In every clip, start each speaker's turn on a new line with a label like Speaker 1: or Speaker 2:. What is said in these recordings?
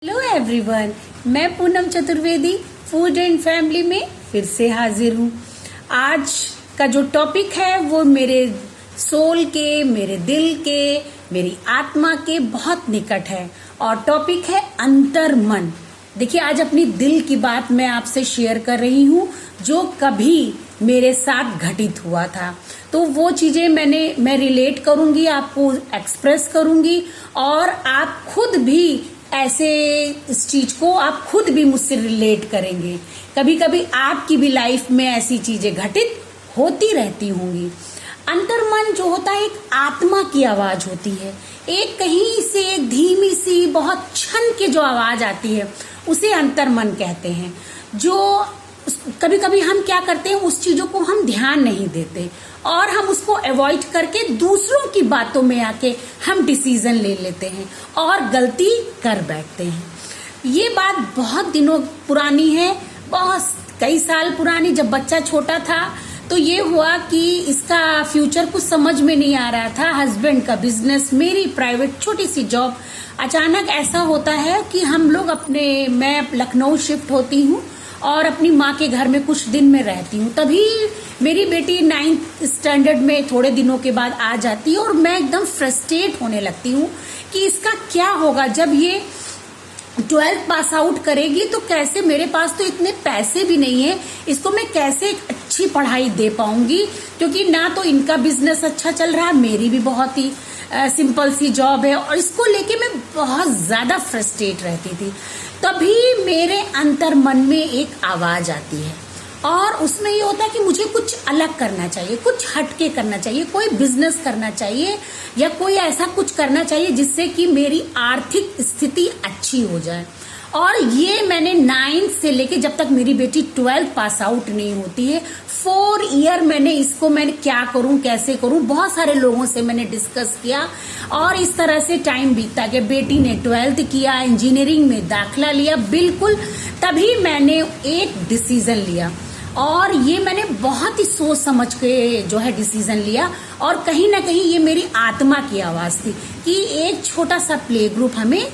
Speaker 1: Hello everyone, मैं Poonam Chaturvedi food and family में फिर से हाजिर हूँ। आज का जो टॉपिक है वो मेरे सोल के, मेरे दिल के, मेरी आत्मा के बहुत निकट है और टॉपिक है अंतर्मन। देखिए, आज अपनी दिल की बात मैं आपसे शेयर कर रही हूँ जो कभी मेरे साथ घटित हुआ था। तो वो चीजें मैं रिलेट करूंगी, आपको एक्सप्रेस करूंगी और आप खुद भी ऐसे इस चीज को आप खुद भी मुझसे रिलेट करेंगे। कभी कभी आपकी भी लाइफ में ऐसी चीजें घटित होती रहती होंगी। अंतर्मन जो होता है एक आत्मा की आवाज होती है, एक कहीं से एक धीमी सी बहुत क्षण की जो आवाज आती है उसे अंतर्मन कहते हैं। जो कभी कभी हम क्या करते हैं, उस चीजों को हम ध्यान नहीं देते और हम उसको अवॉइड करके दूसरों की बातों में आके हम डिसीजन ले लेते हैं और गलती कर बैठते हैं। ये बात बहुत दिनों पुरानी है, बहुत कई साल पुरानी। जब बच्चा छोटा था तो ये हुआ कि इसका फ्यूचर कुछ समझ में नहीं आ रहा था। हस्बैंड का बिजनेस, मेरी प्राइवेट छोटी सी जॉब। अचानक ऐसा होता है कि हम लोग मैं लखनऊ शिफ्ट होती हूँ और अपनी माँ के घर में कुछ दिन में रहती हूँ। तभी मेरी बेटी 9th स्टैंडर्ड में थोड़े दिनों के बाद आ जाती है और मैं एकदम फ्रस्ट्रेट होने लगती हूँ कि इसका क्या होगा जब ये 12th पास आउट करेगी। तो कैसे, मेरे पास तो इतने पैसे भी नहीं है, इसको मैं कैसे एक अच्छी पढ़ाई दे पाऊंगी, क्योंकि ना तो इनका बिजनेस अच्छा चल रहा है, मेरी भी बहुत ही सिंपल सी जॉब है और इसको लेके मैं बहुत ज्यादा फ्रस्ट्रेट रहती थी। तभी मेरे अंतर मन में एक आवाज आती है और उसमें ये होता है कि मुझे कुछ अलग करना चाहिए, कुछ हटके करना चाहिए, कोई बिजनेस करना चाहिए या कोई ऐसा कुछ करना चाहिए जिससे कि मेरी आर्थिक स्थिति अच्छी हो जाए। और ये मैंने 9th से लेके जब तक मेरी बेटी 12th पास आउट नहीं होती है, 4 ईयर मैंने क्या करूं, कैसे करूं, बहुत सारे लोगों से मैंने डिस्कस किया और इस तरह से टाइम बीतता गया। बेटी ने 12th किया, इंजीनियरिंग में दाखिला लिया, बिल्कुल तभी मैंने एक डिसीजन लिया और ये मैंने बहुत ही सोच समझ के जो है डिसीजन लिया। और कहीं ना कहीं ये मेरी आत्मा की आवाज थी कि एक छोटा सा प्ले ग्रुप हमें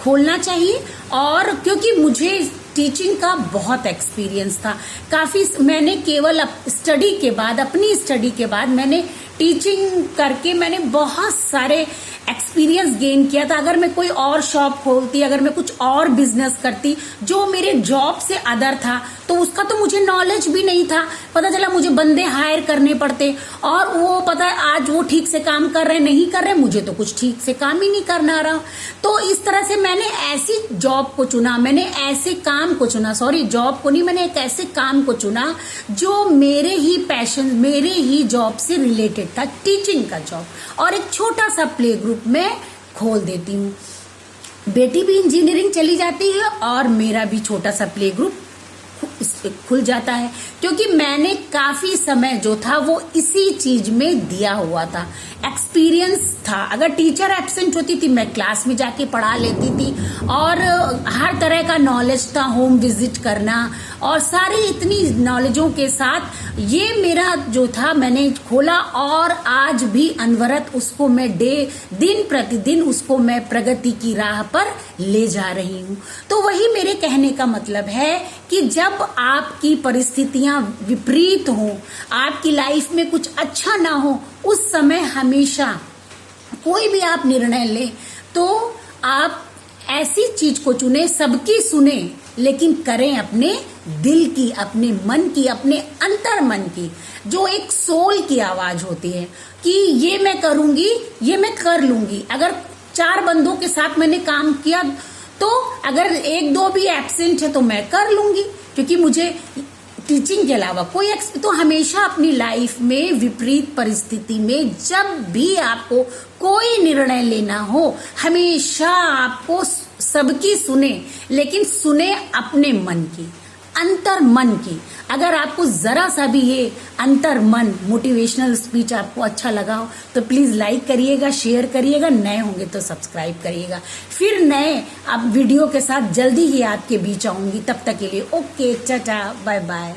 Speaker 1: खोलना चाहिए। और क्योंकि मुझे टीचिंग का बहुत एक्सपीरियंस था, काफी मैंने केवल स्टडी के बाद, अपनी स्टडी के बाद मैंने टीचिंग करके मैंने बहुत सारे एक्सपीरियंस गेन किया था। अगर मैं कोई और शॉप खोलती, अगर मैं कुछ और बिजनेस करती जो मेरे जॉब से अदर था, तो उसका तो मुझे नॉलेज भी नहीं था। पता चला मुझे बंदे हायर करने पड़ते और वो पता आज वो ठीक से काम कर रहे नहीं कर रहे, मुझे तो कुछ ठीक से काम ही नहीं करना रहा। तो इस तरह से मैंने ऐसी जॉब को चुना, मैंने ऐसे काम को चुना, सॉरी जॉब को नहीं, मैंने एक ऐसे काम को चुना जो मेरे ही पैशन, मेरे ही जॉब से रिलेटेड था, टीचिंग का जॉब। और एक छोटा सा प्ले ग्रुप में खोल देती हूँ। बेटी भी इंजीनियरिंग चली जाती है और मेरा भी छोटा सा प्ले ग्रुप खुल जाता है, क्योंकि मैंने काफी समय जो था वो इसी चीज में दिया हुआ था, एक्सपीरियंस था। अगर टीचर एब्सेंट होती थी मैं क्लास में जाके पढ़ा लेती थी और हर तरह का नॉलेज था, होम विजिट करना और सारी इतनी नॉलेजों के साथ ये मेरा जो था मैंने खोला और आज भी अनवरत उसको मैं दिन प्रतिदिन उसको मैं प्रगति की राह पर ले जा रही हूँ। तो वही मेरे कहने का मतलब है कि जब आपकी परिस्थितियां विपरीत हो, आपकी लाइफ में कुछ अच्छा ना हो, उस समय हमेशा कोई भी आप निर्णय लें तो आप ऐसी चीज को चुने, सबकी सुने, लेकिन करें अपने दिल की, अपने मन की, अपने अंतर मन की, जो एक सोल की आवाज होती है कि ये मैं करूंगी, ये मैं कर लूंगी। अगर 4 बंदों के साथ मैंने काम किया तो अगर 1-2 भी एब्सेंट है तो मैं कर लूंगी, क्योंकि मुझे टीचिंग के अलावा कोई तो हमेशा अपनी लाइफ में विपरीत परिस्थिति में जब भी आपको कोई निर्णय लेना हो, हमेशा आपको सबकी सुने, लेकिन सुने अपने मन की, अंतर मन की। अगर आपको जरा सा भी ये अंतर मन मोटिवेशनल स्पीच आपको अच्छा लगा हो तो प्लीज लाइक करिएगा, शेयर करिएगा, नए होंगे तो सब्सक्राइब करिएगा। फिर नए अब वीडियो के साथ जल्दी ही आपके बीच आऊंगी। तब तक के लिए ओके, टाटा, बाय बाय।